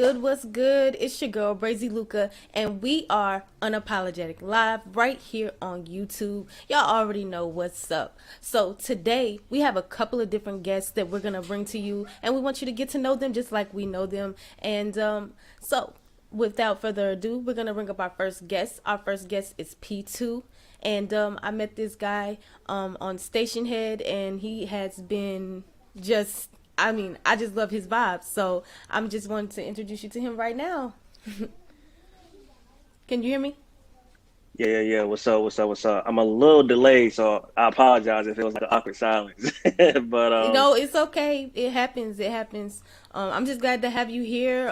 good? What's good? It's your girl, Brazy Luca, and we are Unapologetic live right here on YouTube. Y'all already know what's up. So today we have a couple of different guests that we're gonna bring to you, and we want you to get to know them just like we know them. And so without further ado, we're gonna bring up our first guest. Our first guest is P2. And I met this guy on Station Head, and he has been just, I mean, I just love his vibes. So I'm just wanting to introduce you to him right now. Can you hear me? Yeah. What's up? What's up? I'm a little delayed, so I apologize if it was like an awkward silence. But No, it's okay. It happens. It happens. I'm just glad to have you here,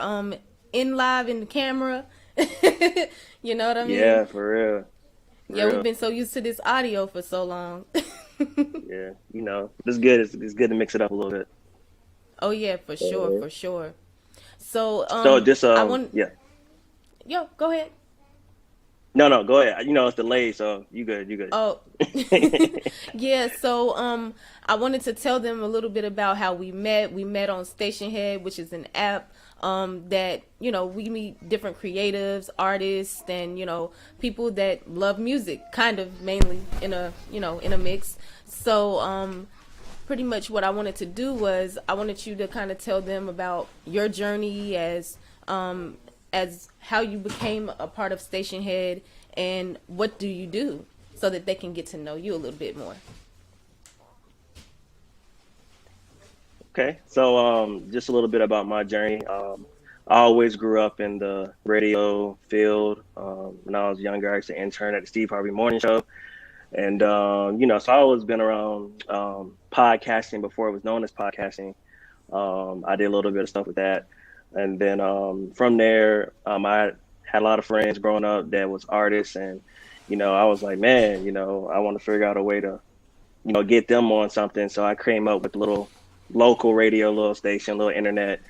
in live in the camera. You know what I mean? yeah, for real, for Yeah, we've real. been so used to this audio for so long. Yeah, it's good. It's good to mix it up a little bit. Oh yeah, for sure, Uh, for sure. So so just I want, yeah. yo, go ahead. No, go ahead. It's delayed, so you good. Oh, yeah. So, I wanted to tell them a little bit about how we met. We met on Station Head, which is an app, that, we meet different creatives, artists, and, people that love music, kind of mainly in a mix. So, pretty much what I wanted to do was I wanted you to kind of tell them about your journey as how you became a part of Station Head and what do you do so that they can get to know you a little bit more. Okay, so just a little bit about my journey. I always grew up in the radio field. When I was younger, I used to intern at the Steve Harvey Morning Show. And so I always been around podcasting before it was known as podcasting. I did a little bit of stuff with that, and then from there, I had a lot of friends growing up that was artists, and I was like, man, I want to figure out a way to get them on something. So I came up with a little local radio, little station, little internet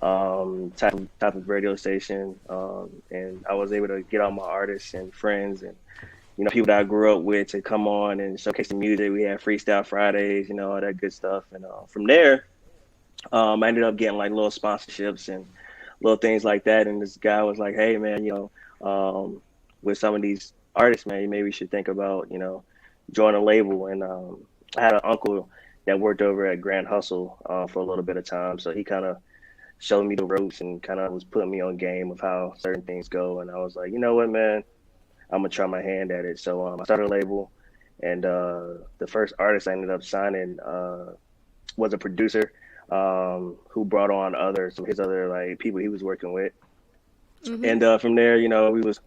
type of radio station, and I was able to get all my artists and friends and people that I grew up with to come on and showcase the music. We had Freestyle Fridays, all that good stuff. And from there, I ended up getting like little sponsorships and little things like that. And this guy was like, "Hey, man, with some of these artists, man, maybe you should think about, joining a label." And I had an uncle that worked over at Grand Hustle for a little bit of time, so he kind of showed me the ropes and kind of was putting me on game of how certain things go. And I was like, you know what, man, I'm gonna try my hand at it. So I started a label, and the first artist I ended up signing was a producer who brought on some of his other like people he was working with, Mm-hmm. and from there, we was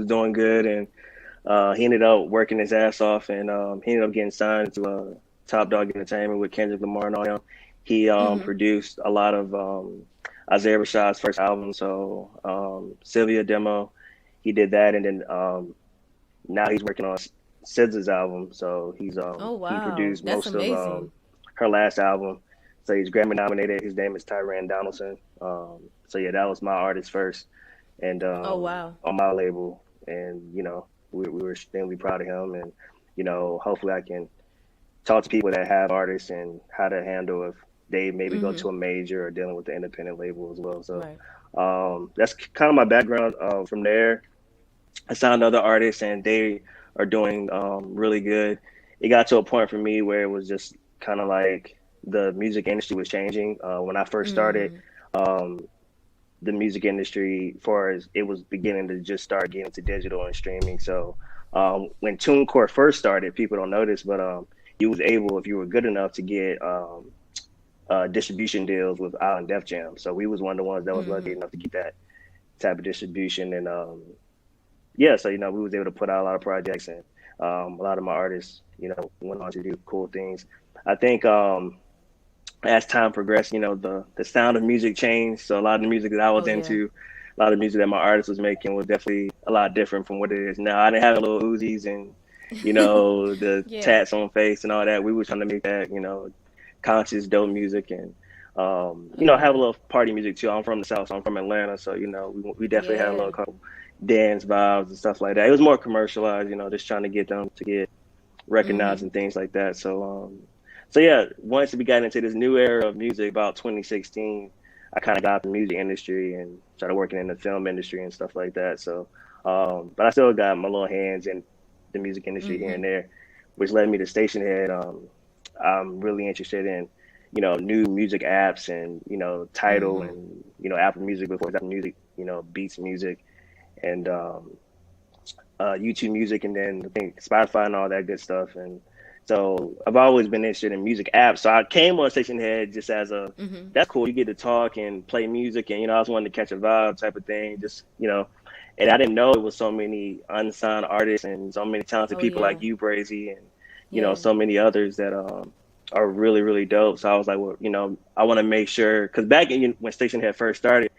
doing good, and he ended up working his ass off, and he ended up getting signed to Top Dog Entertainment with Kendrick Lamar and all them. He Mm-hmm. produced a lot of Isaiah Rashad's first album, so Sylvia demo. He did that, and then now he's working on SZA's album. So Oh he wow, produced that's most of amazing. her last album. So he's Grammy nominated. His name is Tyran Donaldson. So yeah, that was my artist first, and Oh wow. on my label, and we were extremely proud of him, and hopefully I can talk to people that have artists and how to handle if they maybe go Mm-hmm. to a major or dealing with the independent label as well. So Right. that's kind of my background. From there, I signed other artists and they are doing really good. It got to a point for me where it was just kind of like the music industry was changing. When I first started, Mm. um, the music industry, far as it was beginning to just start getting to digital and streaming. So when TuneCore first started, people don't know this, but you was able, if you were good enough, to get distribution deals with Island Def Jam. So we was one of the ones that was lucky Mm-hmm. enough to get that type of distribution, and yeah, so we was able to put out a lot of projects, and a lot of my artists, went on to do cool things. I think as time progressed, the sound of music changed. So a lot of the music that I Oh was yeah. into, a lot of the music that my artist was making was definitely a lot different from what it is now. I didn't have little Uzis and the Yeah. tats on face and all that. We were trying to make that conscious dope music, and Oh have a yeah. little party music too. I'm from the South, so I'm from Atlanta, so we definitely had a Yeah. little couple dance vibes and stuff like that. It was more commercialized, just trying to get them to get recognized Mm-hmm. and things like that. So yeah, once we got into this new era of music about 2016, I kind of got out the music industry and started working in the film industry and stuff like that. So, but I still got my little hands in the music industry here Mm-hmm. and there, which led me to Station Head. I'm really interested in, new music apps and, Tidal Mm-hmm. and, Apple Music before it's Apple Music, Beats Music and YouTube Music, and then I think Spotify and all that good stuff. And so I've always been interested in music apps. So I came on Station Head just as a, Mm-hmm. that's cool. You get to talk and play music, and I was wanting to catch a vibe type of thing. Just and I didn't know it was so many unsigned artists and so many talented Oh people yeah. like you, Brazy, and Yeah. so many others that are really really dope. So I was like, well, I want to make sure because back when Station Head first started,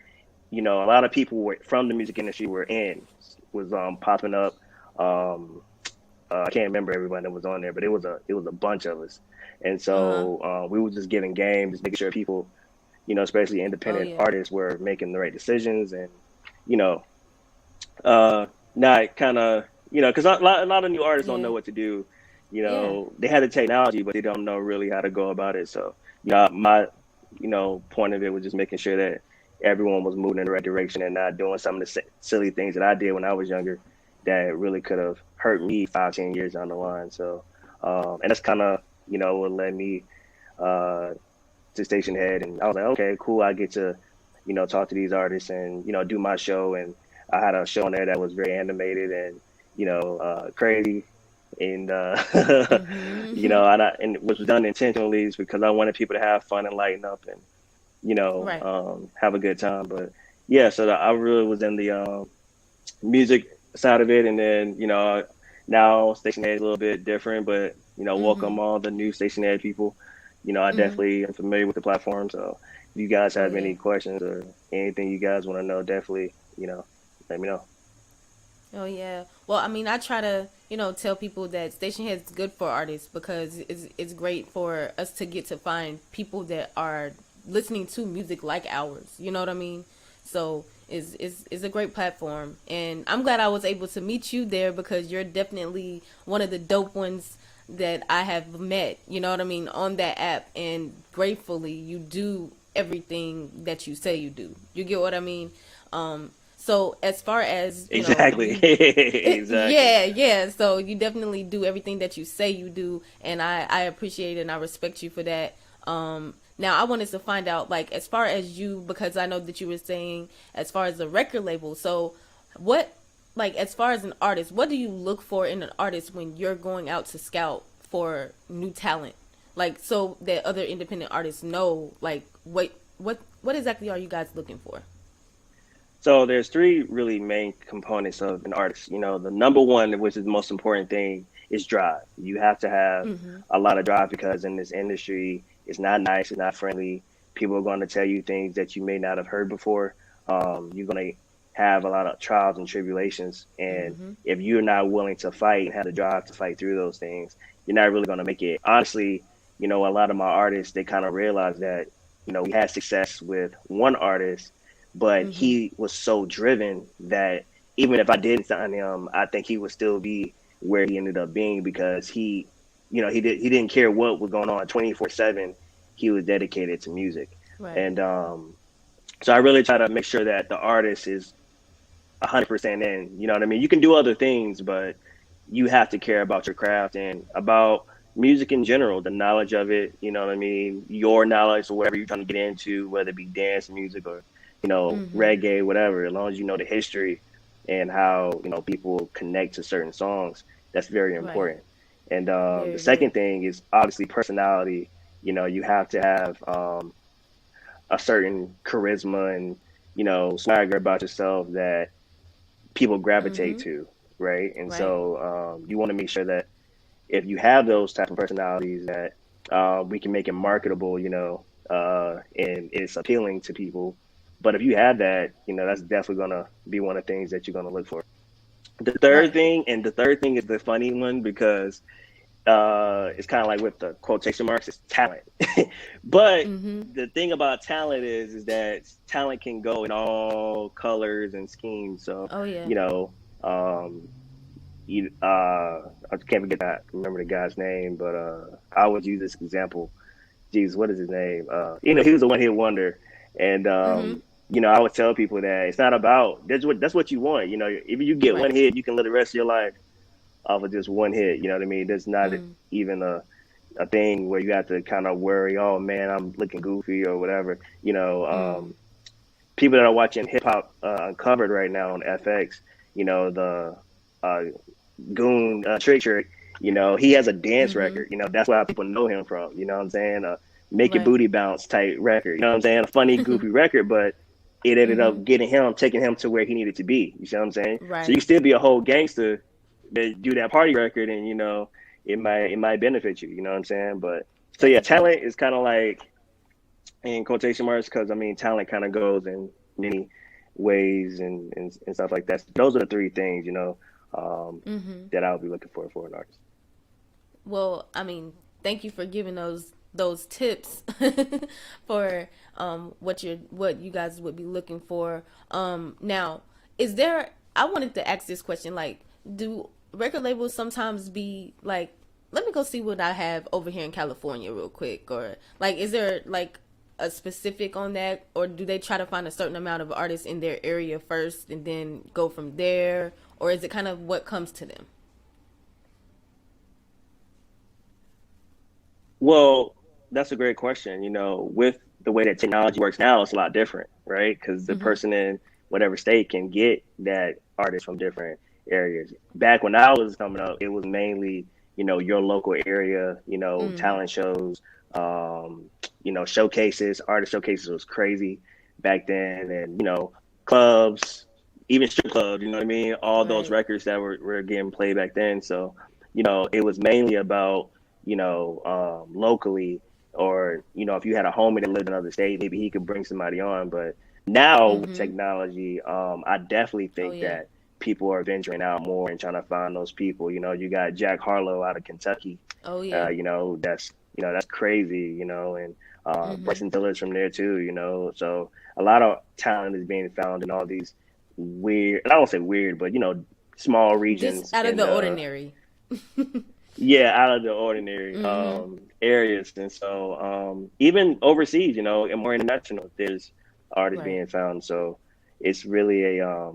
a lot of people were from the music industry were in was popping up. Um, I can't remember everyone that was on there, but it was a bunch of us, and Uh-huh. so we were just giving game, just making sure people, especially Oh independent yeah. artists, were making the right decisions, and you know, uh, not kind of because a lot of new artists don't Yeah. know what to do. Yeah. They have the technology, but they don't know really how to go about it. So, my point of it was just making sure that everyone was moving in the right direction and not doing some of the silly things that I did when I was younger that really could have hurt me 5, 10 years down the line. So, and that's kind of what led me uh, to Station Head, and I was like, okay, cool. I get to talk to these artists and do my show, and I had a show on there that was very animated and crazy, and Mm-hmm. and it was done intentionally is because I wanted people to have fun and lighten up and Right. have a good time. But yeah, so I really was in the music side of it, and then now Station Head is a little bit different, but Mm-hmm. welcome all the new Station Head people. I Mm-hmm. definitely am familiar with the platform, so if you guys Oh have yeah. any questions or anything you guys want to know, definitely let me know. Oh yeah. Well, I mean, I try to, tell people that Station Head's good for artists because it's great for us to get to find people that are listening to music like ours. You know what I mean? So it's a great platform, and I'm glad I was able to meet you there because you're definitely one of the dope ones that I have met. You know what I mean, on that app, and gratefully you do everything that you say you do. You get what I mean? So as far as Exactly, you, exactly. yeah, yeah. So you definitely do everything that you say you do, and I appreciate it and I respect you for that. Now I wanted to find out, like, as far as you, because I know that you were saying as far as the record label. So what, like, as far as an artist, what do you look for in an artist when you're going out to scout for new talent? Like, so that other independent artists know, like, what exactly are you guys looking for? So there's three really main components of an artist. The number one, which is the most important thing, is drive. You have to have Mm-hmm. a lot of drive because in this industry, it's not nice, it's not friendly. People are going to tell you things that you may not have heard before. You're going to have a lot of trials and tribulations, and Mm-hmm. if you're not willing to fight and have the drive to fight through those things, you're not really going to make it. Honestly, a lot of my artists they kind of realize that we had success with one artist but Mm-hmm. he was so driven that even if I didn't sign him, I think he would still be where he ended up being because he didn't care what was going on 24/7. He was dedicated to music, Right. and so I really try to make sure that the artist is 100% in. You know what I mean? You can do other things, but you have to care about your craft and about music in general, the knowledge of it. You know what I mean? Your knowledge or whatever you're trying to get into, whether it be dance music or Mm-hmm. reggae, whatever. As long as you know the history and how people connect to certain songs, that's very Right. important. And the Very, second very. thing is obviously personality. You have to have a certain charisma and swagger about yourself that people gravitate Mm-hmm. to, right? And Right. so you want to make sure that if you have those type of personalities, that we can make it marketable, and it's appealing to people. But if you have that, that's definitely gonna be one of the things that you're gonna look for. Right. The third thing is the funny one because it's kind of like with the quotation marks, it's talent. But Mm-hmm. the thing about talent is that talent can go in all colors and schemes. So, Oh yeah. you know, um, I can't forget that, remember the guy's name, but I would use this example. Geez, what is his name? He was a one hit wonder, And Mm-hmm. I would tell people that it's not about that's what you want. If you get one Right. hit, you can live the rest of your life off of just one hit. You know what I mean? There's not Mm. even a thing where you have to kind of worry, oh man, I'm looking goofy or whatever. Mm. People that are watching hip hop uncovered right now on FX, the uh, Goon Trick, he has a dance Mm-hmm. record. That's why people know him from. You know what I'm saying? Make your Right. booty bounce type record. You know what I'm saying? A funny, goofy record, but it ended Mm-hmm. up taking him to where he needed to be. You see what I'm saying? So you Right. can still be a whole gangster that do that party record, and it might benefit you. You know what I'm saying? But so That's yeah, a fact. talent is kind of like in quotation marks because I mean talent kind of goes in many ways and stuff like that. Those are the three things um, Mm-hmm. that I'll be looking for an artist. Well, I mean, thank you for giving those tips for what you guys would be looking for. Now, is there? I wanted to ask this question: like, do record labels sometimes be like, let me go see what I have over here in California real quick, or like, is there like a specific on that, or do they try to find a certain amount of artists in their area first and then go from there, or is it kind of what comes to them? Well, that's a great question. With the way that technology works now, it's a lot different, right? Because the Mm-hmm. person in whatever state can get that artist from different areas. Back when I was coming up, it was mainly, your local area, Mm-hmm. talent shows, showcases. Artist showcases was crazy back then, and clubs, even strip clubs. You know what I mean? All those Right. records that were getting played back then. So, it was mainly about locally, or if you had a homie that lived in another state, maybe he could bring somebody on. But now with Mm-hmm. technology, I definitely Oh think yeah. that people are venturing out more and trying to find those people. You got Jack Harlow out of Kentucky. Oh yeah. That's crazy. And Mm-hmm. Bryson Tiller's from there too. So a lot of talent is being found in all these weird. I don't say weird, but small Just regions out of in the the ordinary. yeah, out of the ordinary Mm-hmm. areas. And so even overseas, and more international, there's artists Right. being found. So it's really a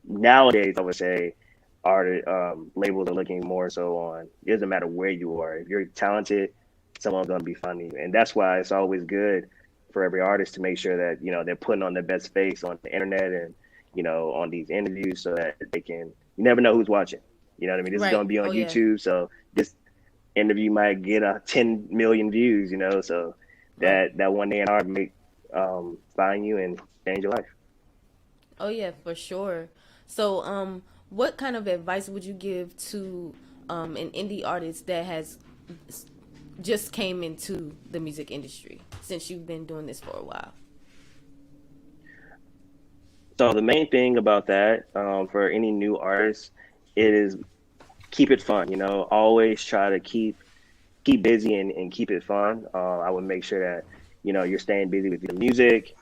nowadays I would say art labels are looking more so on it doesn't matter where you are. If you're talented, someone's gonna be finding you. And that's why it's always good for every artist to make sure that, they're putting on their best face on the internet and, on these interviews so that they can you never know who's watching. You know what I mean? This is Right. gonna be Oh on yeah. YouTube, so this interview might get 10 million views, so Right. that one day in art may find you and change your life. Oh yeah, for sure. So, what kind of advice would you give to an indie artist that has just came into the music industry since you've been doing this for a while? So the main thing about that for any new artist, it is keep it fun. Always try to keep busy and keep it fun. I would make sure that you're staying busy with your music,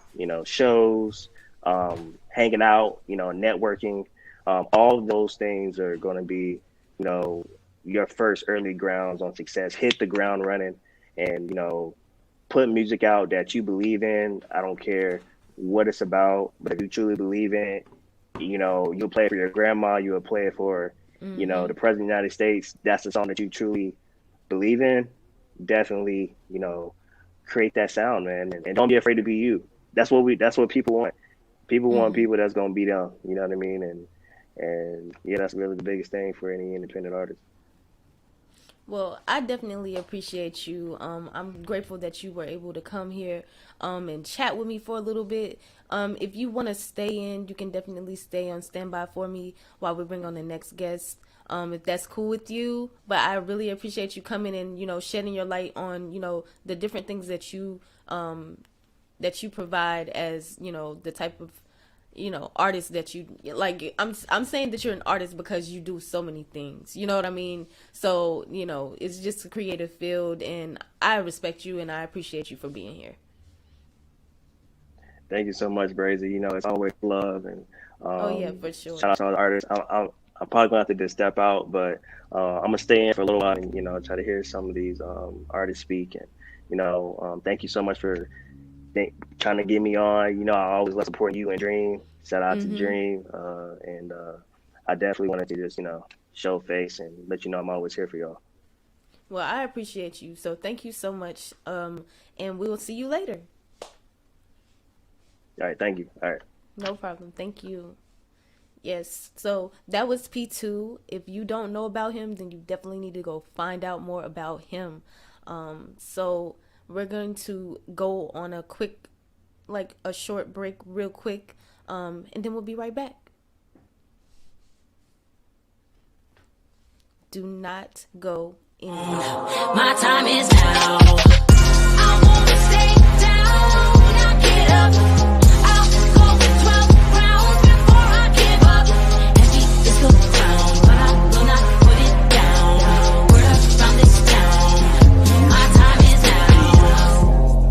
shows, hanging out, networking. All of those things are going to be, you know, your first early grounds on success. Hit the ground running, and put music out that you believe in. I don't care what it's about, but if you truly believe in it, you'll play it for your grandma, you'll play it for, Mm-hmm. the president of the United States. That's the song that you truly believe in. Definitely, create that sound, man, and don't be afraid to be you. That's what people want. People want Mm-hmm. people that's gonna be them. You know what I mean? And yeah, that's really the biggest thing for any independent artist. Well, I definitely appreciate you. I'm grateful that you were able to come here and chat with me for a little bit. If you want to stay in, you can definitely stay on standby for me while we bring on the next guest. If that's cool with you, but I really appreciate you coming and shedding your light on the different things that you provide as the type of artist that you like. I'm saying that you're an artist because you do so many things, you know what I mean? So it's just a creative field, and I respect you and I appreciate you for being here. Thank you so much, Brazy. It's always love and Oh yeah, for shout sure. out to all the artists. I'm probably gonna have to just step out, but I'm gonna stay in for a little while and try to hear some of these artists speak. And thank you so much for trying to get me on. You know, I always love supporting you and Dream. Shout out to Mm-hmm. Dream. And I definitely wanted to just, show face and let you know I'm always here for y'all. Well, I appreciate you. So thank you so much. And we will see you later. All right, thank you. All right. No problem. Thank you. Yes. So that was P2. If you don't know about him, then you definitely need to go find out more about him. So we're going to go on a quick, like a short break, real quick, and then we'll be right back. Do not go anywhere. My time is now. I wanna stay down. I get up. I'll go 12 rounds before I give up. Heavy is the crown, but I will not put it down. Word around this town. My time is now.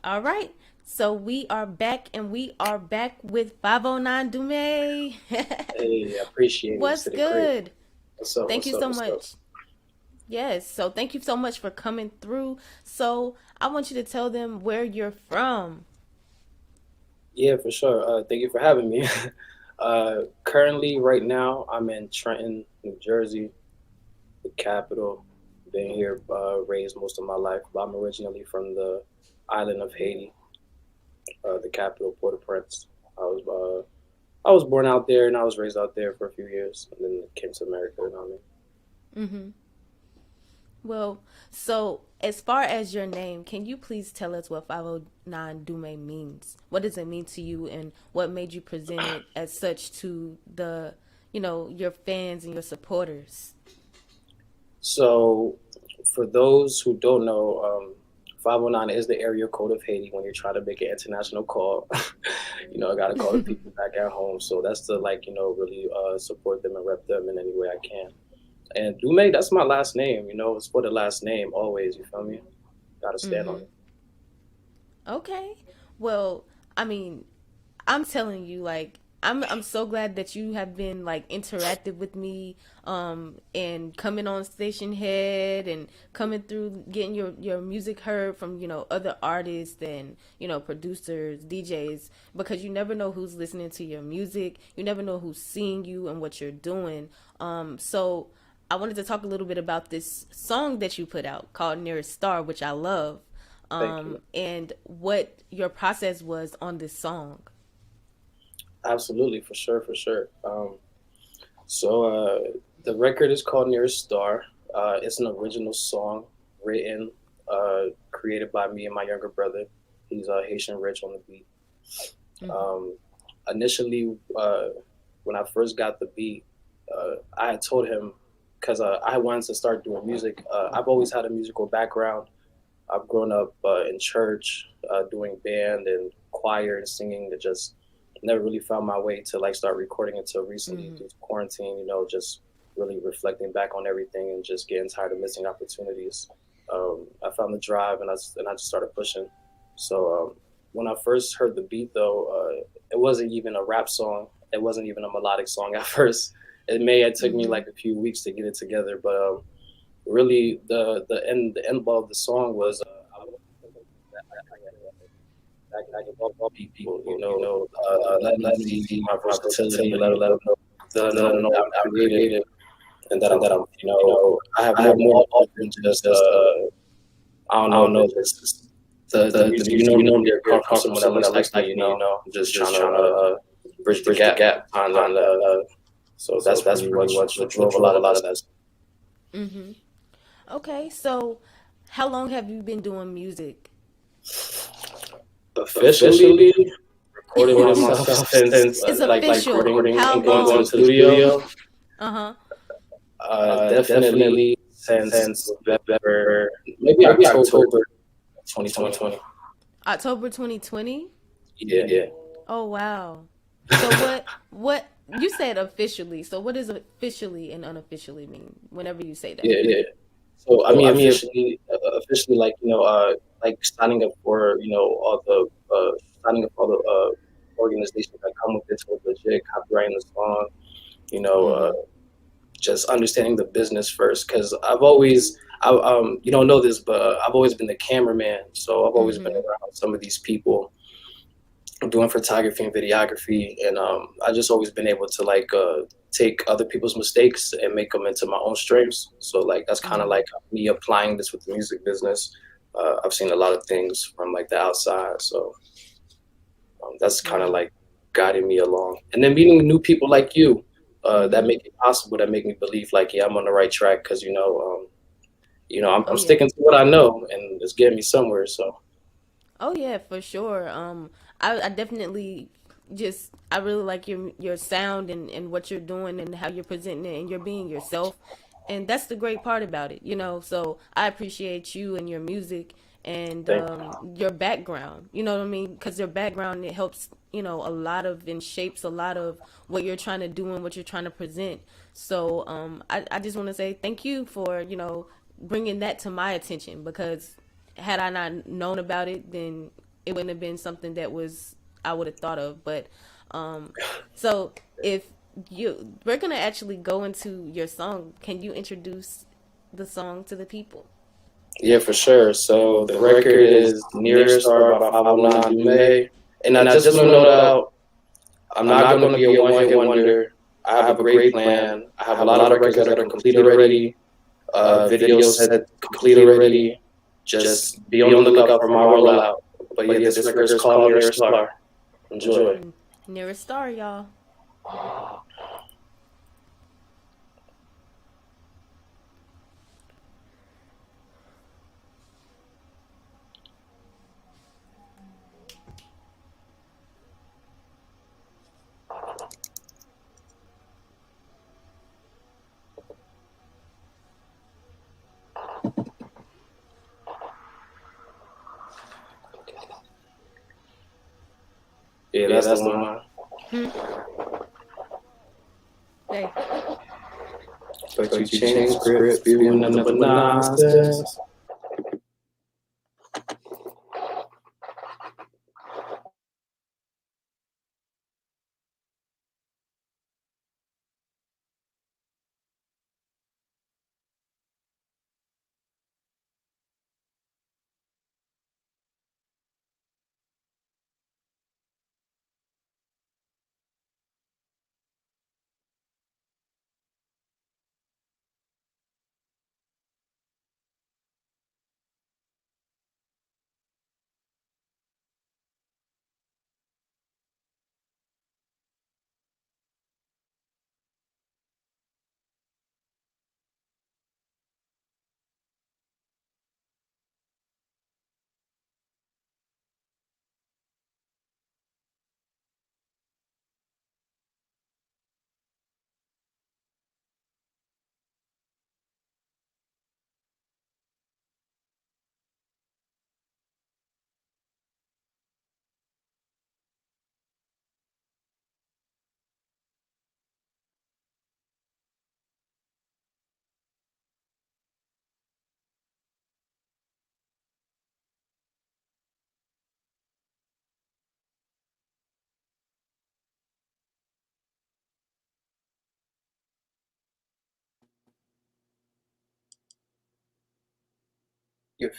All right. So we are back, and we are back with 509 Dume. Hey, I appreciate it. What's To the crib. good? What's up? Thank What's you up? so What's up? much. Yes. So thank you so much for coming through. So I want you to tell them where you're from. Yeah, for sure. Thank you for having me. Currently, right now, I'm in Trenton, New Jersey, the capital. Been here, raised most of my life, but I'm originally from the island of Haiti, the capital, Port-au-Prince. I was born out there and I was raised out there for a few years, and then came to America. You know what I mean? Mm-hmm. Well, so as far as your name, can you please tell us what 509 Dume means? What does it mean to you, and what made you present it as such to your fans and your supporters? So, for those who don't know, 509 is the area code of Haiti when you're trying to make an international call. I got to call the people back at home. So that's to really support them and rep them in any way I can. And Dume, that's my last name. It's for the last name always. You feel me? Got to stand on Mm-hmm. it. Okay. Well, I mean, I'm telling you, like, I'm so glad that you have been like interactive with me, and coming on Station Head and coming through, getting your music heard from other artists and producers, DJs, because you never know who's listening to your music, you never know who's seeing you and what you're doing. So I wanted to talk a little bit about this song that you put out called Nearest Star, which I love, Thank you. and what your process was on this song. Absolutely, for sure, for sure. So the record is called Nearest Star. It's an original song written, created by me and my younger brother. He's Haitian Rich on the beat. Mm-hmm. Um, Initially, when I first got the beat, I had told him because I wanted to start doing music. I've always had a musical background. I've grown up in church, doing band and choir and singing. That just never really found my way to like start recording until recently Mm-hmm. due to quarantine. Just really reflecting back on everything and just getting tired of missing opportunities. I found the drive and I just started pushing. So when I first heard the beat, though, it wasn't even a rap song. It wasn't even a melodic song at first. It may have took me Mm-hmm. like a few weeks to get it together, but really the end ball of the song was I was I can help people, let me see my versatility, let them know that I'm creative and that I'm I have more than just I don't know just the music you normally come from someone that looks like I'm just trying to bridge the gap on so that's pretty much what drove a lot of that. Mm-hmm. Okay, so how long have you been doing music? Officially recording myself since It's like official. recording How and going long? to the studio. Uh-huh. Definitely since November, maybe October 2020. October 2020? Yeah, yeah, Oh wow. So what you said officially. So what does officially and unofficially mean whenever you say that? yeah, yeah. So I mean, officially, like like signing up for all the signing up all the organizations that come with it to legit copyrighting the song. You know, just understanding the business first, because you don't know this, but I've always been the cameraman, so I've always been around some of these people doing photography and videography, and I just always been able to like take other people's mistakes and make them into my own strengths. So like that's kind of like me applying this with the music business. I've seen a lot of things from like the outside, so that's kind of like guiding me along, and then meeting new people like you. That make it possible, that make me believe like, yeah, I'm on the right track, because I'm sticking to what I know, and it's getting me somewhere. So Oh yeah, for sure. I definitely I really like your sound and what you're doing and how you're presenting it and you're being yourself, and that's the great part about it, you know. So I appreciate you and your music and your background. You know what I mean? Because your background, it helps, you know, a lot of and shapes a lot of what you're trying to do and what you're trying to present. So I just want to say thank you for, you know, bringing that to my attention, because had I not known about it, then it wouldn't have been something that was I would have thought of. But so if we're gonna actually go into your song, can you introduce the song to the people? yeah, for sure. So the record is Near Star by 509 Dume. And I just want to note out, I'm not going to be a one-hit wonder. I have a great plan. I have a lot of records that are completed already, videos that completed already. Just be on the lookout for my rollout. But yeah, this record is called Near Star. Enjoy. Near a star, y'all. Yeah, that's the one. Hey. But you change scripts, spewing nothing but nonsense. You.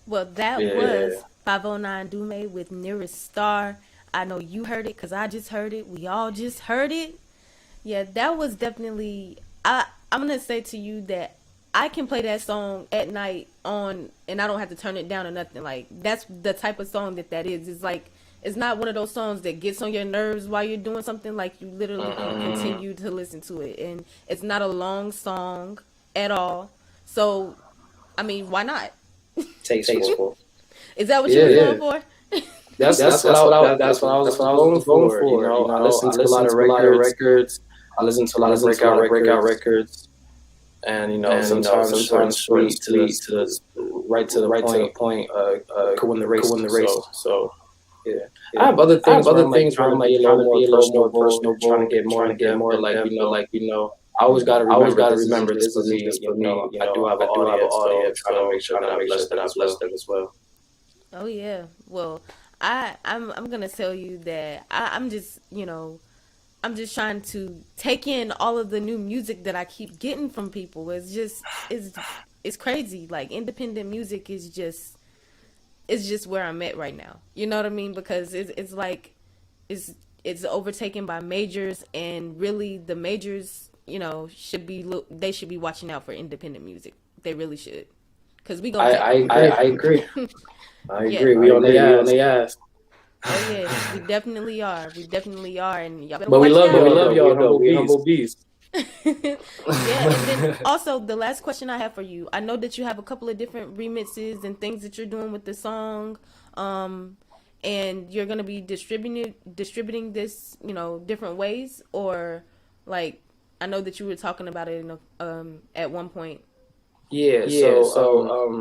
Well, that was 509 Dume with Nearest Star. I know you heard it because I just heard it. We all just heard it. Yeah, that was definitely. I'm gonna say to you that I can play that song at night on, and I don't have to turn it down or nothing. Like that's the type of song that is. It's like it's not one of those songs that gets on your nerves while you're doing something. Like you literally can continue to listen to it, and it's not a long song at all. So, I mean, why not? Tasteful. Is that what you were going for? That's what I was going for. You know, I listen to a lot of records. I listen to a lot of breakout records. And you know, sometimes short and sweet to right to the point, could win the race. So yeah. I have other things where I'm like trying to be a little more personable, trying to get more in depth, but I always got to remember this is just for me. I do have an audience, so trying to make sure that I bless them as well. Oh yeah. Well, I'm gonna tell you that I'm just I'm just trying to take in all of the new music that I keep getting from people. It's crazy. Like independent music is just where I'm at right now. You know what I mean? Because it's like it's overtaken by majors, and really the majors they should be watching out for independent music. They really should. Because we gonna I agree. I yeah. agree. We on the ass. Oh yeah, we definitely are. We definitely are, and y'all better But we watch love out. y'all though. We humble bees. Yeah, and then also the last question I have for you. I know that you have a couple of different remixes and things that you're doing with the song, and you're gonna be distributing this, different ways, or like I know that you were talking about it at one point. Yeah. So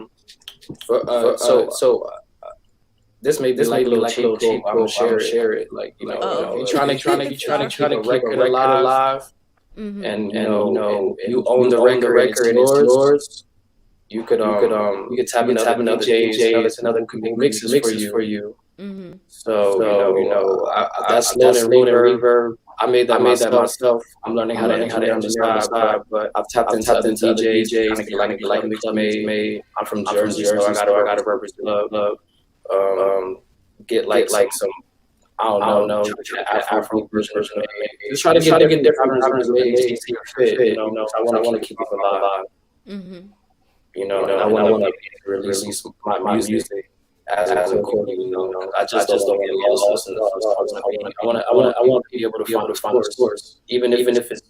this may be like a little cheap quote. I'm gonna share it. Like you're trying to keep a record alive, Mm-hmm. and you own the record and it's yours. You could tap into other DJs, another people mixes for you. Mm-hmm. So that's slow and reverb. I made that myself. I'm learning how to engineer on the side, but I've tapped into other DJs, trying to get like a mix made. I'm from Jersey, so I gotta represent love. Get like some I don't know Afro version of it. Just try to get different patterns of it to see fit. I want to keep it alive. Mm-hmm. I want to release my music as a recording. I just don't want to get lost in the process. I want to be able to find a source, even if it's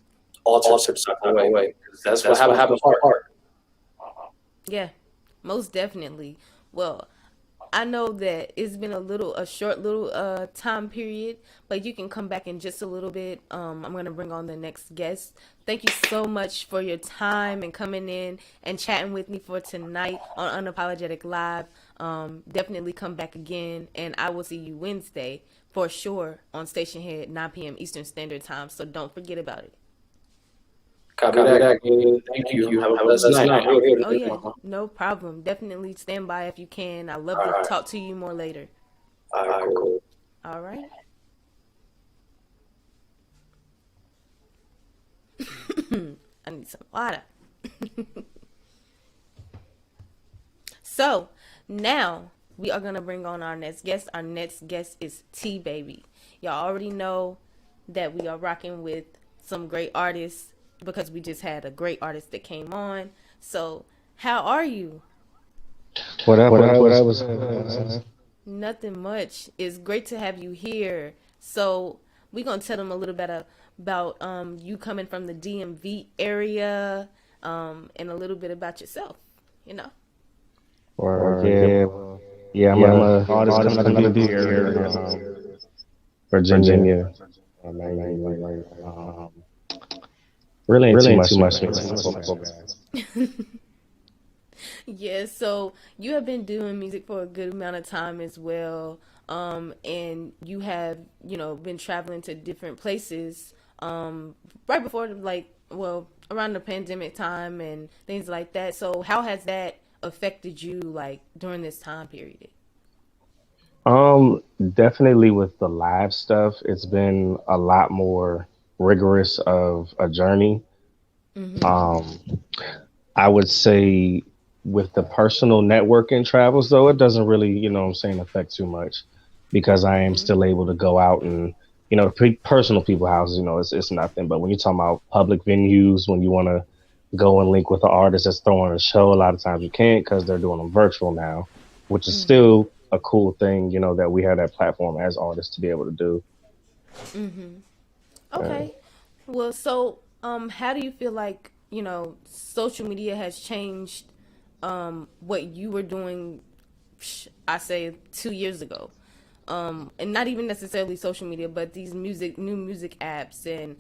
altered some way. That's what happened with art. Yeah, most definitely. Well, I know that it's been a short little time period, but you can come back in just a little bit. I'm gonna bring on the next guest. Thank you so much for your time and coming in and chatting with me for tonight on Unapologetic Live. Definitely come back again, and I will see you Wednesday for sure on Station Head 9 p.m. Eastern Standard Time. So don't forget about it. Copy that. Thank you. Have a blessed night. Oh yeah, no problem. Definitely stand by if you can. I love to talk to you more later. All right, cool. All right. I need some water. So now we are gonna bring on our next guest. Our next guest is T Baby. Y'all already know that we are rocking with some great artists, because we just had a great artist that came on. So, how are you? What up? Nothing much. It's great to have you here. So, we're going to tell them a little bit about you coming from the DMV area, and a little bit about yourself, Yeah, I'm an artist coming from the DMV area, Virginia. Really ain't too much. Yeah, so you have been doing music for a good amount of time as well. And you have, been traveling to different places, right before, around the pandemic time and things like that. So how has that affected you, during this time period? Definitely with the live stuff, it's been a lot more rigorous of a journey. Um, I would say with the personal networking travels, though, it doesn't really, affect too much, because I am still able to go out and, personal people houses, it's nothing. But when you're talking about public venues, when you want to go and link with an artist that's throwing a show, a lot of times you can't, because they're doing them virtual now, which is still a cool thing, that we have that platform as artists to be able to do. Okay. Well, so how do you feel like, social media has changed what you were doing, I say 2 years ago? And not even necessarily social media, but these new music apps and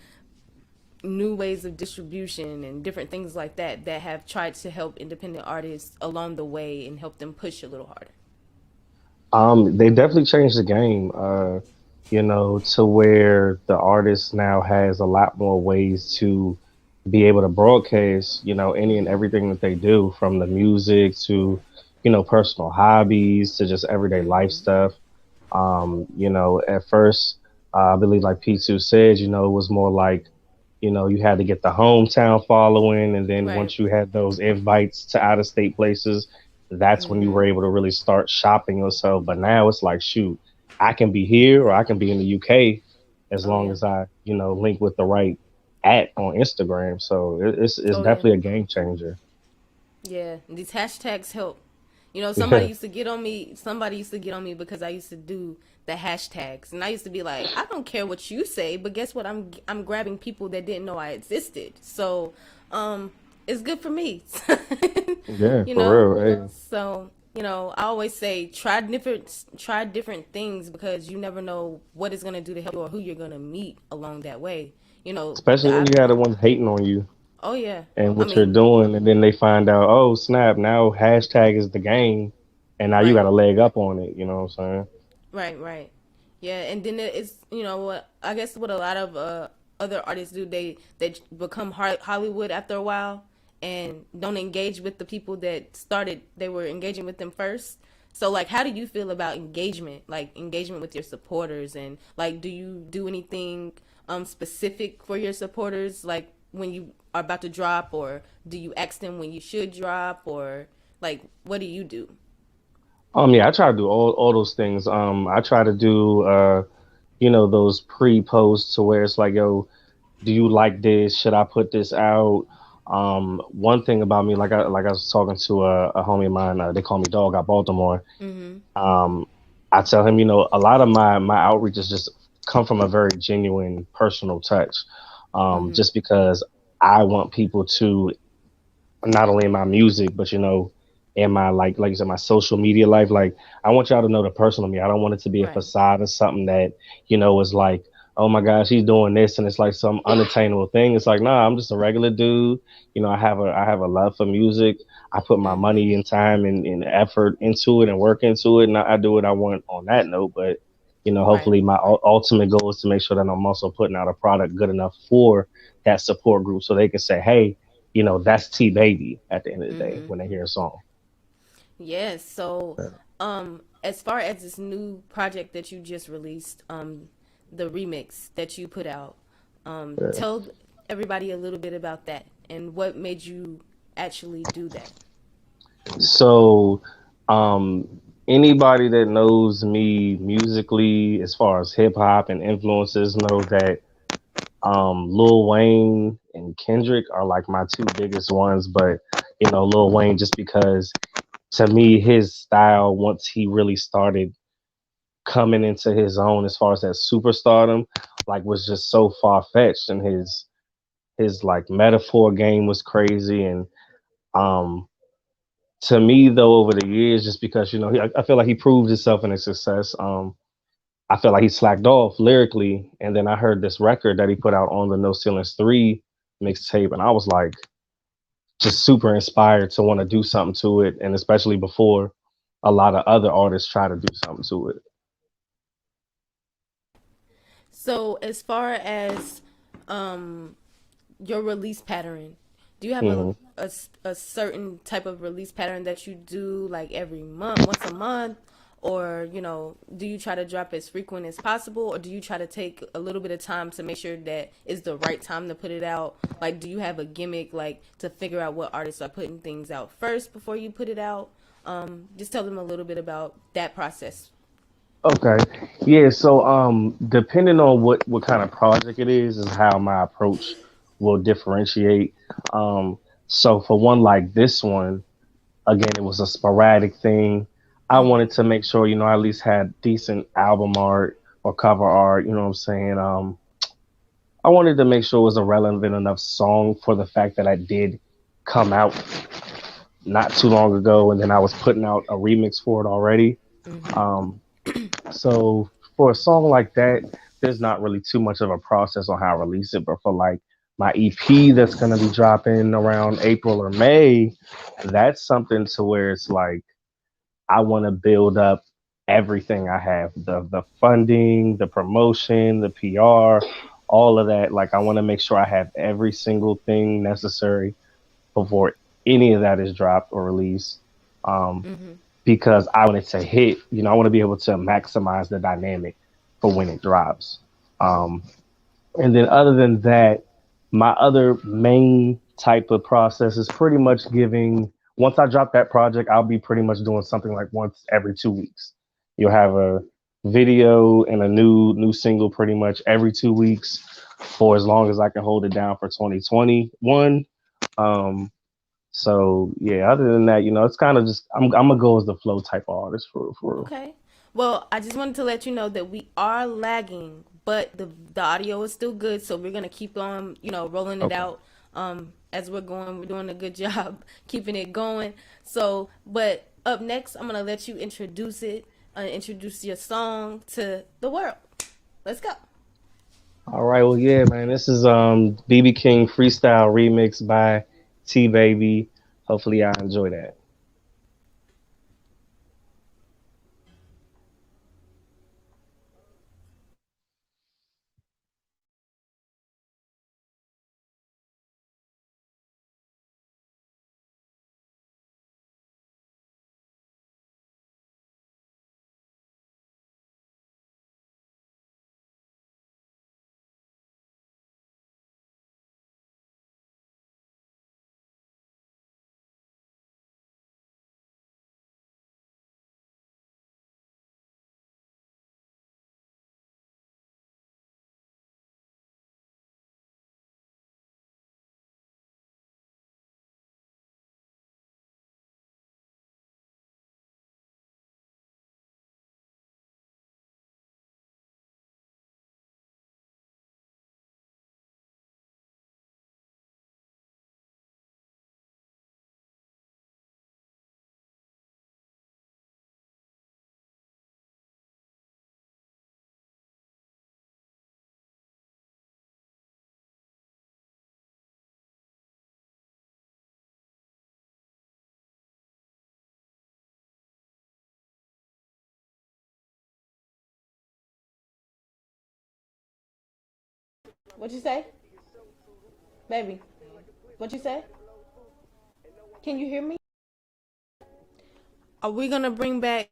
new ways of distribution and different things like that that have tried to help independent artists along the way and help them push a little harder? They definitely changed the game, to where the artist now has a lot more ways to be able to broadcast, any and everything that they do, from the music to, personal hobbies to just everyday life stuff. At first, I believe, like P2 said, it was more like, you had to get the hometown following, and then Right. once you had those invites to out of state places, that's when you were able to really start shopping yourself. But now it's like, shoot, I can be here or I can be in the UK as Oh long yeah. as I, link with the right at on Instagram. So it's Oh yeah. definitely a game changer. Yeah. These hashtags help. You know, somebody used to get on me. Somebody used to get on me because I used to do the hashtags, and I used to be like, I don't care what you say, but guess what? I'm grabbing people that didn't know I existed. So, it's good for me. Yeah, you know. for real. Hey. So, I always say try different things because you never know what it's gonna do to help you or who you're gonna meet along that way. Especially when I you had the ones hating on you oh yeah. and I what you're mean, doing, and then they find out, oh snap, now hashtag is the game, and now you right. got a leg up on it. You know what I'm saying? Right, right. Yeah, and then it's what I guess what a lot of other artists do, they become Hollywood after a while and don't engage with the people that started they were engaging with them first. So like how do you feel about engagement? Like engagement with your supporters, and like do you do anything specific for your supporters like when you are about to drop, or do you ask them when you should drop, or like what do you do? Yeah, I try to do all those things. I try to do those pre-posts to where it's like, yo, do you like this? Should I put this out? One thing about me, like I was talking to a homie of mine, they call me Dog out Baltimore. Mhm. Um, I tell him, a lot of my outreach is just come from a very genuine personal touch. Mhm. Just because I want people to, not only in my music, but in my, like you said, my social media life. Like, I want y'all to know the personal me. I don't want it to be a Right. facade or something that is like, oh my gosh, he's doing this, and it's like some unattainable thing. It's like, nah, I'm just a regular dude. I have a love for music. I put my Mhm. money and time and effort into it and work into it, and I do what I want on that note. But Right. hopefully, my ultimate goal is to make sure that I'm also putting out a product good enough for that support group, so they can say, hey, that's T Baby at the end of the day Mhm. when they hear a song. Yes. So, as far as this new project that you just released, the remix that you put out, Yeah. tell everybody a little bit about that and what made you actually do that. So, um, anybody that knows me musically, as far as hip hop and influences, know that Lil Wayne and Kendrick are like my two biggest ones. But Lil Wayne, just because to me his style, once he really started coming into his own as far as that superstardom, like, was just so far fetched, and his like metaphor game was crazy. And um to me, though, over the years, just because I feel like he proved himself in his success. I feel like he slacked off lyrically, and then I heard this record that he put out on the No Ceilings 3 mixtape, and I was like just super inspired to want to do something to it, and especially before a lot of other artists try to do something to it. So, as far as your release pattern, do you have Hmm. a certain type of release pattern that you do like every month, once a month? Or, do you try to drop as frequent as possible? Or do you try to take a little bit of time to make sure that it's the right time to put it out? Like, do you have a gimmick, like, to figure out what artists are putting things out first before you put it out? Just tell them a little bit about that process. Okay. Yeah, so depending on what kind of project it is how my approach will differentiate. Um so for one like this one, again, it was a sporadic thing. I Mm-hmm. wanted to make sure, I at least had decent album art or cover art, you know what I'm saying? I wanted to make sure it was a relevant enough song for the fact that I did come out not too long ago, and then I was putting out a remix for it already. Mm-hmm. Um, so for a song like that, there's not really too much of a process on how I release it. But for like my EP that's gonna be dropping around April or May, that's something to where it's like I want to build up everything I have, the funding, the promotion, the PR, all of that. Like I want to make sure I have every single thing necessary before any of that is dropped or released. Um, because I want it to hit, I want to be able to maximize the dynamic for when it drops. Um, and then other than that, my other main type of process is pretty much giving. Once I drop that project, I'll be pretty much doing something like once every 2 weeks. You'll have a video and a new single pretty much every 2 weeks for as long as I can hold it down for 2021. Um, so yeah, other than that, it's kind of just I'm gonna go as the flow type of artist for real. Okay. Well, I just wanted to let you know that we are lagging, but the audio is still good, so we're gonna keep on, rolling it Okay. out as we're going. We're doing a good job keeping it going. So, but up next, I'm gonna let you introduce your song to the world. Let's go. All right, well, yeah, man. This is BB King Freestyle remix by T Baby. Hopefully, y'all enjoy that. What you say, baby? What you say? Can you hear me? Are we gonna bring back?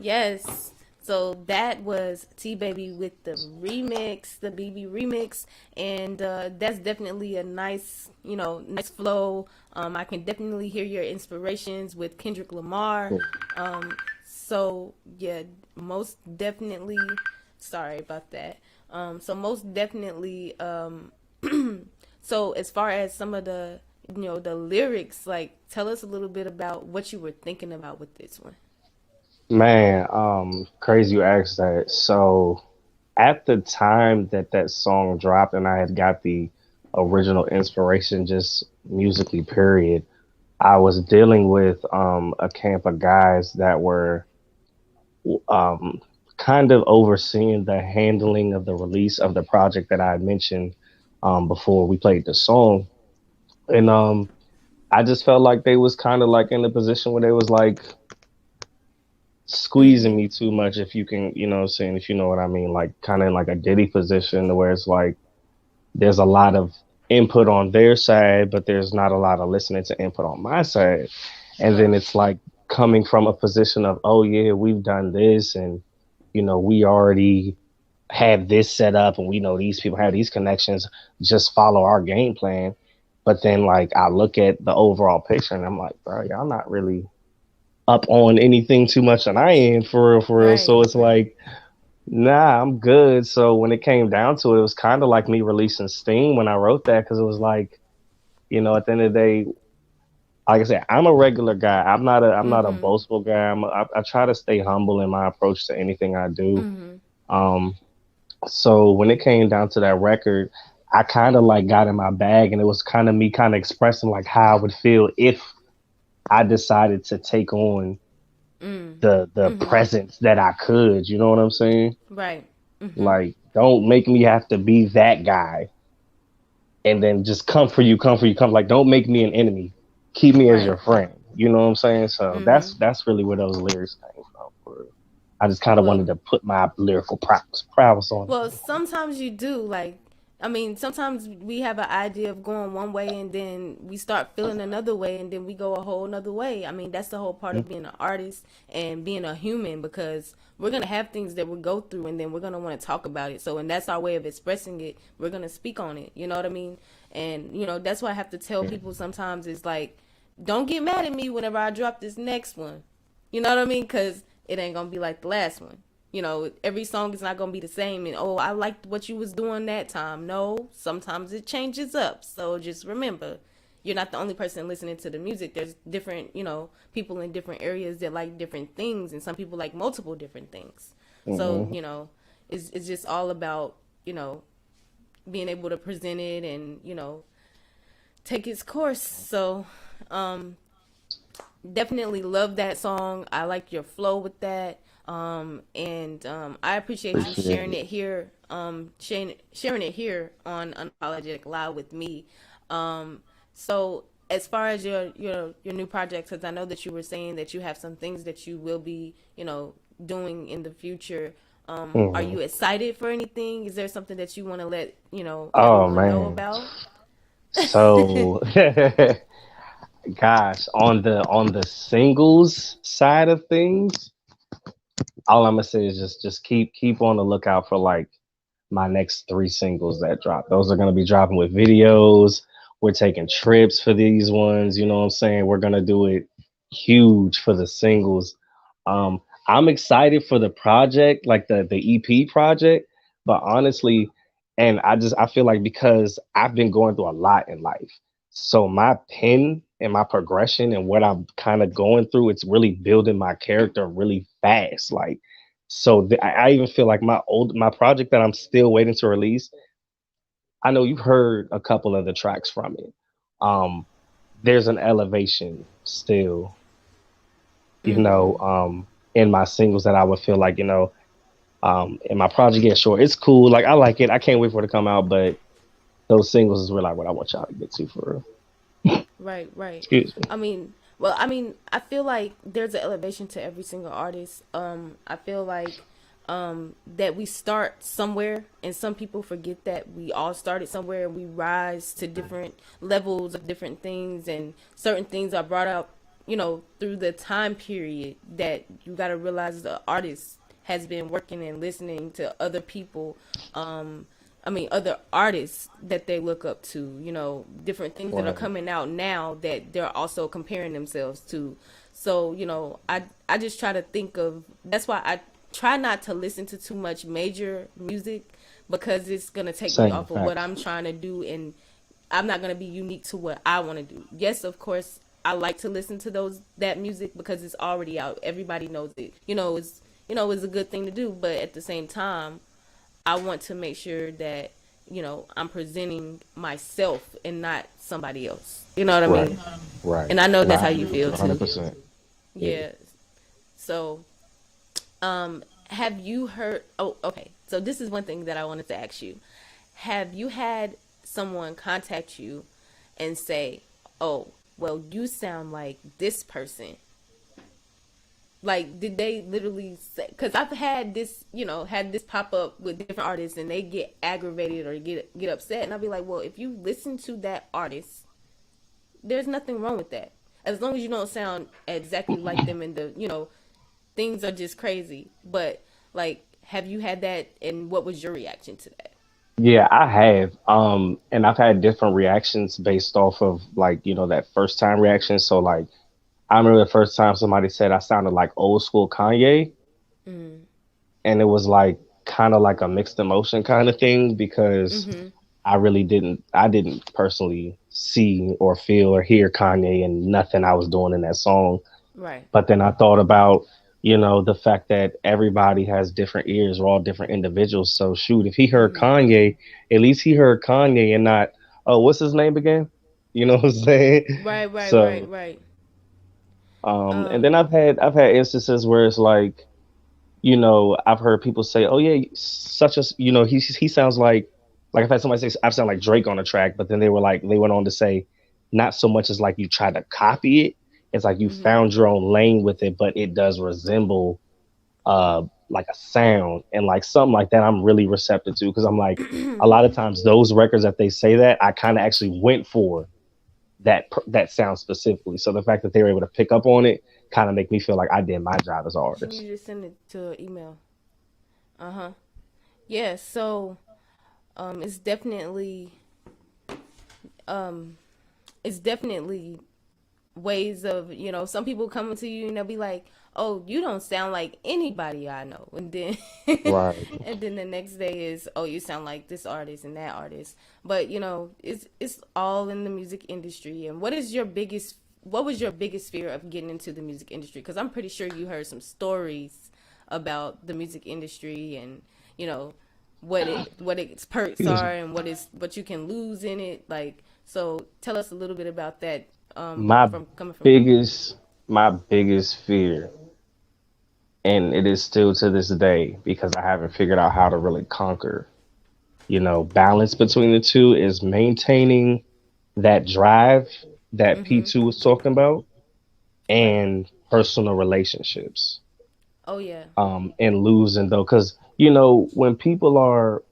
Yes. So that was T Baby with the remix, the BB remix, and that's definitely a nice, nice flow. I can definitely hear your inspirations with Kendrick Lamar. Cool. So yeah, most definitely. Sorry about that. So most definitely. So as far as some of the, the lyrics, like tell us a little bit about what you were thinking about with this one. Man, crazy you asked that. So at the time that that song dropped, and I had got the original inspiration, just musically, period. I was dealing with a camp of guys that were um, kind of overseeing the handling of the release of the project that I had mentioned before we played the song. And I just felt like they was kind of like in a position where they was like squeezing Mm-hmm. me too much, if you can, what I'm saying, if you know what I mean, like kind of in like a Diddy position where it's like there's a lot of input on their side, but there's not a lot of listening to input on my side. And then Right. it's like coming from a position of, oh yeah, we've done this, and we already have this set up, and we know these people have these connections, just follow our game plan. But then like I look at the overall picture and I'm like, bro, y'all not really up on anything too much than I am, for real, for real. So Right. it's like, nah, I'm good. So when it came down to it, it was kind of like me releasing steam when I wrote that, because it was like, at the end of the day, like I said, I'm a regular guy. I'm not a Mm-hmm. boastful guy. I try to stay humble in my approach to anything I do. Mm-hmm. Um, So when it came down to that record, I kind of like got in my bag, and it was kind of me kind of expressing like how I would feel if I decided to take on the presence that I could. You know what I'm saying? Right. Like, don't make me have to be that guy, and then just come for you, come for you, come. Like, don't make me an enemy. Keep me as Right. your friend. You know what I'm saying? So that's really where those lyrics came from. For real. I just kind of Well, wanted to put my lyrical prowess on well, it. sometimes you do. Like, I mean, sometimes we have an idea of going one way and then we start feeling another way and then we go a whole another way. I mean, that's the whole part of being an artist and being a human, because we're going to have things that we go through and then we're going to want to talk about it. So, and that's our way of expressing it. We're going to speak on it. You know what I mean? And, that's why I have to tell people sometimes is like, don't get mad at me whenever I drop this next one. You know what I mean? Because it ain't going to be like the last one. Every song is not going to be the same. And, oh, I liked what you was doing that time. No, sometimes it changes up. So just remember, you're not the only person listening to the music. There's different, people in different areas that like different things. And some people like multiple different things. So, Hmm. it's just all about, being able to present it and, take its course. So, um, definitely love that song. I like your flow with that. And I appreciate you Appreciate sharing it. it here, sharing it here on Unapologetic Live with me. So as far as your new projects, because I know that you were saying that you have some things that you will be, doing in the future. Are Hmm. you excited for anything? Is there something that you want to let Oh everyone know man. about? So, gosh, on the singles side of things, all I'm gonna say is just keep on the lookout for like my next three singles that drop. Those are gonna be dropping with videos. We're taking trips for these ones. You know what I'm saying? We're gonna do it huge for the singles. I'm excited for the project, like the EP project, but honestly, and I feel like because I've been going through a lot in life, so my pen and my progression and what I'm kind of going through, it's really building my character really fast. Like, so I even feel like my project that I'm still waiting to release. I know you've heard a couple of the tracks from it. Um, there's an elevation still, you know, in my singles that I would feel like, in my project gets short. It's cool. Like I like it. I can't wait for it to come out, but those singles is really like what I want y'all to get to for real. Right, right. Excuse me. I feel like there's an elevation to every single artist. I feel like that we start somewhere, and some people forget that we all started somewhere, and we rise to different levels of different things, and certain things are brought up, through the time period that you got to realize the artist has been working and listening to other people. Other artists that they look up to, different things that are Right. coming out now that they're also comparing themselves to. So, I just try to think of, that's why I try not to listen to too much major music, because it's going to take me Same off of what facts. I'm trying to do, and I'm not going to be unique to what I want to do. Yes, of course, I like to listen to that music because it's already out. Everybody knows it. It's a good thing to do, but at the same time, I want to make sure that I'm presenting myself and not somebody else. You know what I Right. mean? Right. And I know that's how Nah, you feel too. 100%. Yeah. Yeah. So, have you heard? Oh, okay. So this is one thing that I wanted to ask you. Have you had someone contact you and say, "Oh, well, you sound like this person"? Like, did they literally say? Because I've had this, had this pop up with different artists, and they get aggravated or get upset, and I'll be like, well, if you listen to that artist, there's nothing wrong with that, as long as you don't sound exactly like them, and things are just crazy. But like, have you had that, and what was your reaction to that? Yeah, I have. And I've had different reactions based off of like, that first time reaction. So like I remember the first time somebody said I sounded like old school Kanye, and it was like kind of like a mixed emotion kind of thing because I didn't personally see or feel or hear Kanye and nothing I was doing in that song. Right. But then I thought about The fact that everybody has different ears, we're all different individuals. So shoot, if he heard Kanye, at least he heard Kanye and not, oh, what's his name again? You know what I'm saying? Right, right, right, So, right. and then I've had instances where it's like, I've heard people say, "Oh yeah, such as he sounds like I've had somebody say I sound like Drake on a track," but then they went on to say, not so much as like you try to copy it, it's like you found your own lane with it, but it does resemble like a sound and like something like that. I'm really receptive to because I'm like a lot of times those records that they say that I kind of actually went for that sound specifically. So the fact that they were able to pick up on it kind of make me feel like I did my job as an Can artist. you just send it to an email? Uh huh. Yeah. So, it's definitely, um, it's definitely ways of, some people coming to you and they'll be like, oh, you don't sound like anybody I know, and then Right. and then the next day is, oh, you sound like this artist and that artist. But it's all in the music industry. And what was your biggest fear of getting into the music industry? Because I'm pretty sure you heard some stories about the music industry, and you know what its perks Excuse me. are, and what you can lose in it. Like, so tell us a little bit about that, My from coming from you. biggest fear, and it is still to this day because I haven't figured out how to really conquer, balance between the two is maintaining that drive that P2 was talking about Right. and personal relationships. Oh yeah. And losing though, because when people are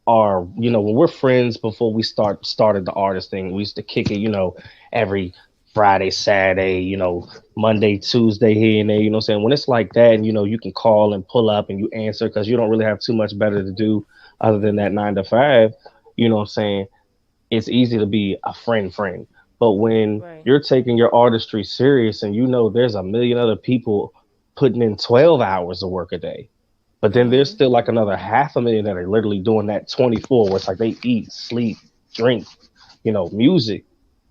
when we're friends before we started the artist thing, we used to kick it, every Friday, Saturday, Monday, Tuesday here and there, what I'm saying? When it's like that and you can call and pull up and you answer because you don't really have too much better to do other than that 9 to 5, what I'm saying? It's easy to be a friend. But when Right. you're taking your artistry serious and there's a million other people putting in 12 hours of work a day, but then there's still like another half a million that are literally doing that 24, where it's like they eat, sleep, drink, music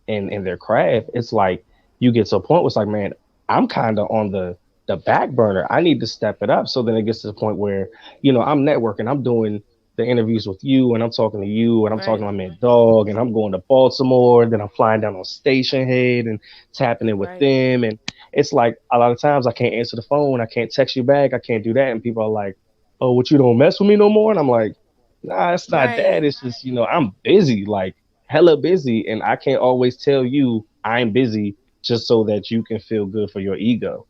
and their craft. It's like you get to a point where it's like, man, I'm kind of on the back burner. I need to step it up. So then it gets to the point where, I'm networking. I'm doing the interviews with you and I'm talking to you and I'm talking Right. to my man Dog and I'm going to Baltimore. Then I'm flying down on Station Head and tapping in with Right. them. And it's like a lot of times I can't answer the phone. I can't text you back. I can't do that. And people are like, oh, what, you don't mess with me no more? And I'm like, nah, it's not that. Right. It's just, I'm busy, like hella busy. And I can't always tell you I'm busy just so that you can feel good for your ego.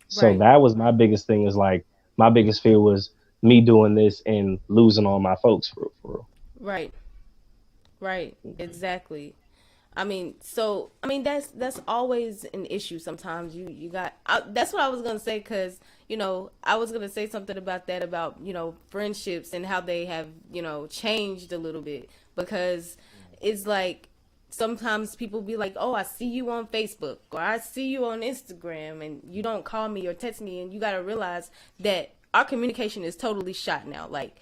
So Right. that was my biggest thing is like, my biggest fear was me doing this and losing all my folks for real. Right. Right. Exactly. That's always an issue. Sometimes that's what I was gonna say, because I was gonna say something about that, about friendships and how they have changed a little bit, because it's like sometimes people be like, oh, I see you on Facebook or I see you on Instagram and you don't call me or text me, and you got to realize that our communication is totally shot now. Like,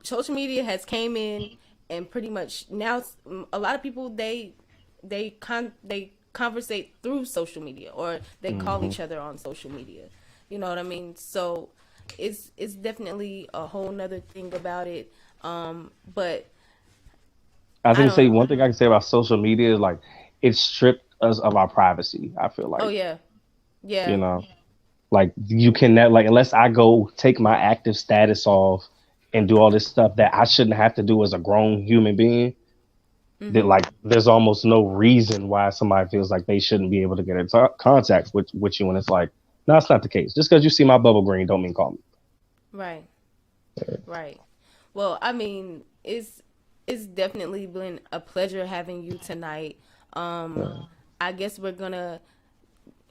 social media has came in, and pretty much now a lot of people, they conversate through social media, or they call Hmm. each other on social media. You know what I mean? So it's definitely a whole nother thing about it. But I I think say don't. one thing I can say about social media is like it stripped us of our privacy. I feel Oh like, yeah, you yeah. know, like you can like unless I go take my active status off and do all this stuff that I shouldn't have to do as a grown human being, that like there's almost no reason why somebody feels like they shouldn't be able to get in contact with you. And it's like, no, it's not the case. Just because you see my bubble green don't mean call me. Right, right. Well, it's definitely been a pleasure having you tonight. Um, Yeah. I guess we're gonna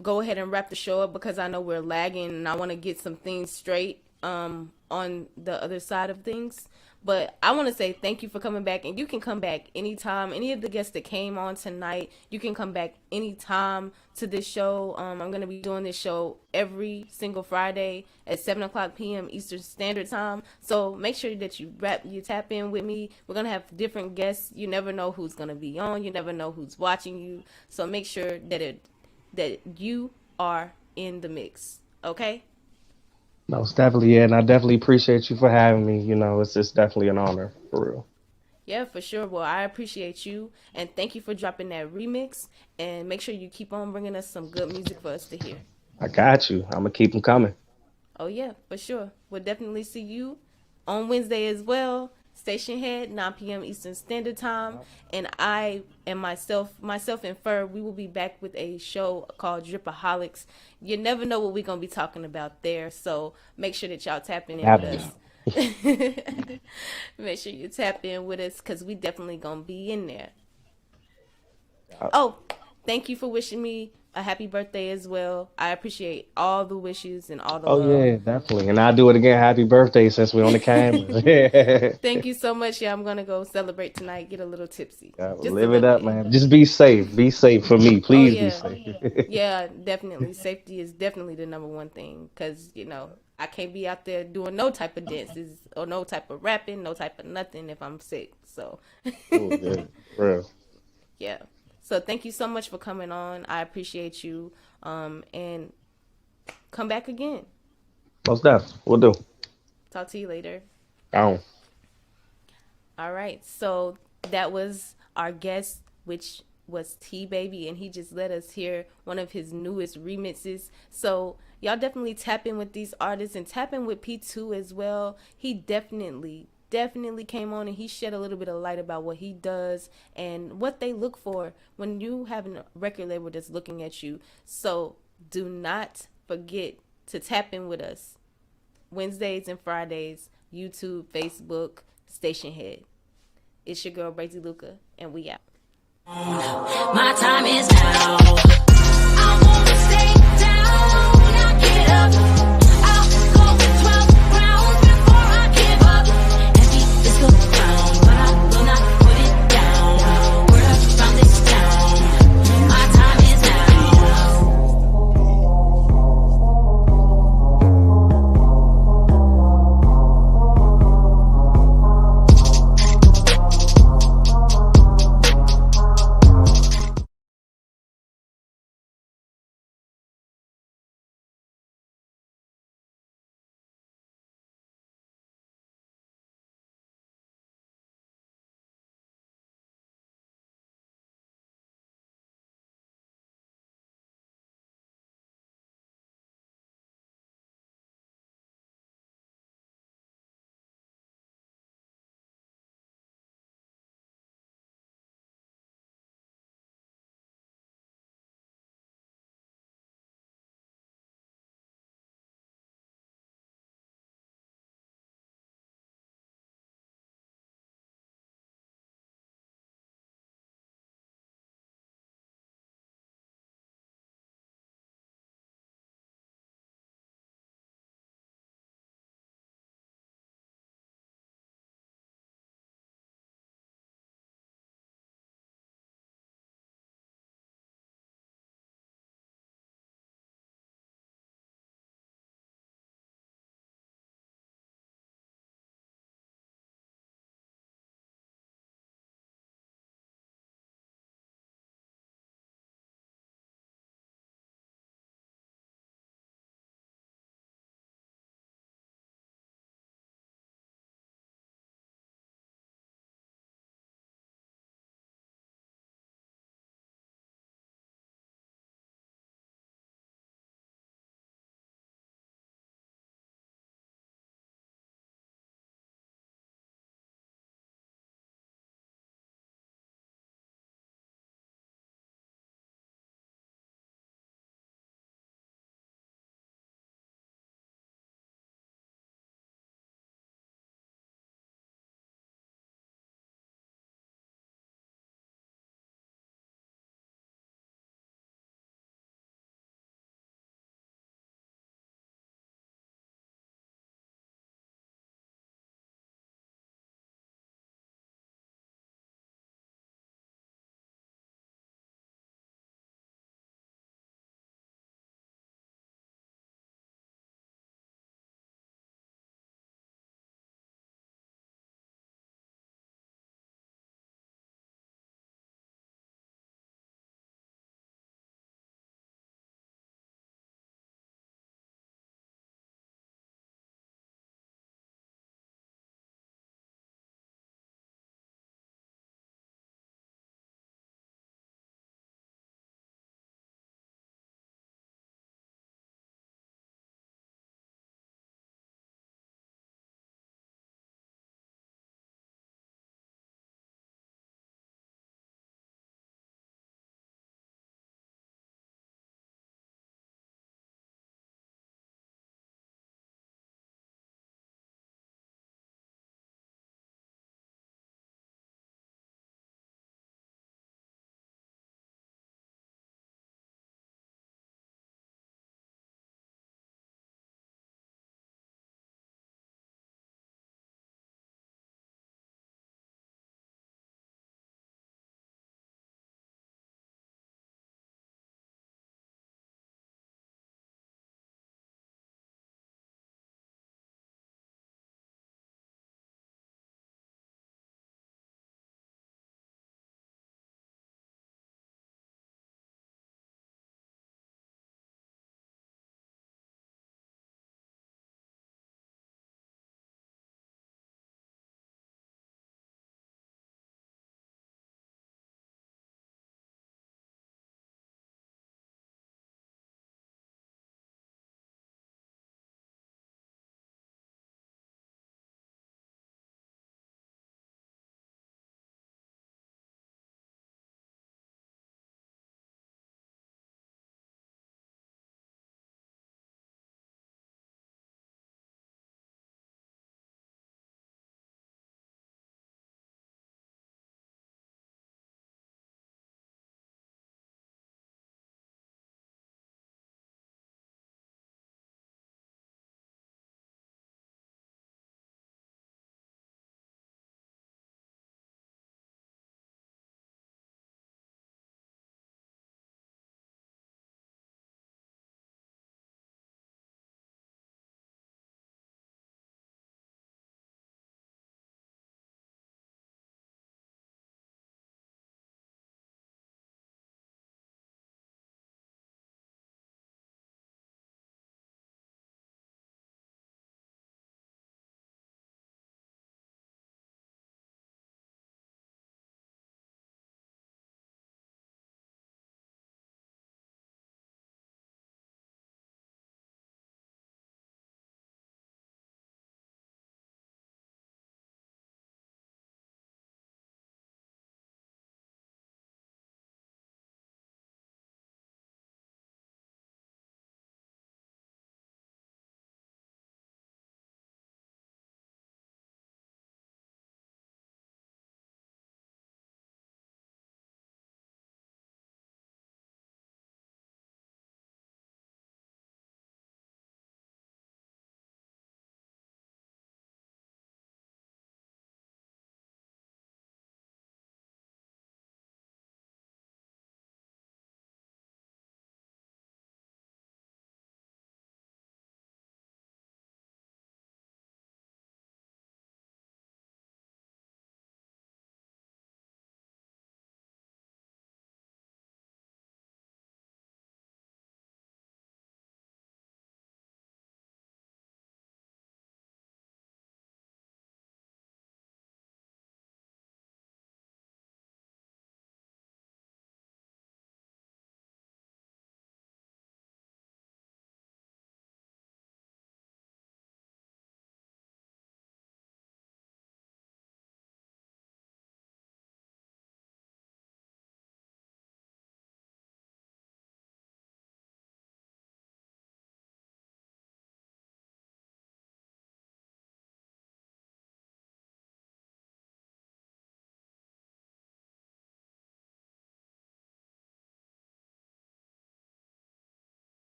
go ahead and wrap the show up, because I know we're lagging and I want to get some things straight, on the other side of things. But I want to say thank you for coming back, and you can come back anytime. Any of the guests that came on tonight, you can come back anytime to this show. I'm going to be doing this show every single Friday at 7 o'clock p.m. Eastern Standard Time. So make sure that you tap in with me. We're going to have different guests. You never know who's going to be on. You never know who's watching you. So make sure that you are in the mix. Okay? Most definitely, yeah, and I definitely appreciate you for having me. You know, it's definitely an honor for real. Yeah, for sure. Well, I appreciate you and thank you for dropping that remix. And make sure you keep on bringing us some good music for us to hear. I got you. I'm gonna keep them coming. Oh yeah, for sure. We'll definitely see you on Wednesday as well. Station head, 9 p.m. Eastern Standard Time, and I and myself and Fur, we will be back with a show called Dripaholics. You never know what we're gonna be talking about there, so make sure that y'all tapping in with Happening. us. Make sure you tap in with us because we definitely gonna be in there. Oh, thank you for wishing me a happy birthday as well. I appreciate all the wishes and all the Oh love. yeah, definitely. And I'll do it again. Happy birthday since we're on the camera. Thank you so much. Yeah, I'm gonna go celebrate tonight. Get a little tipsy, just a Live it little up, bit. man. Just be safe. Be safe for me. Oh Please be yeah, safe. yeah, definitely. Safety is definitely the number one thing because I can't be out there doing no type of dances or no type of rapping, no type of nothing if I'm sick. So Oh, yeah, for real. yeah. So thank you so much for coming on. I appreciate you. And come back again. Most definitely. We'll do. Talk to you later. Gone. All right. So that was our guest, which was T Baby, and he just let us hear one of his newest remixes. So y'all definitely tap in with these artists and tap in with P2 as well. He definitely came on and he shed a little bit of light about what he does and what they look for when you have a record label that's looking at you. So do not forget to tap in with us Wednesdays and Fridays, YouTube, Facebook, Station Head. It's your girl Brazy Luca, and we out. My time is now.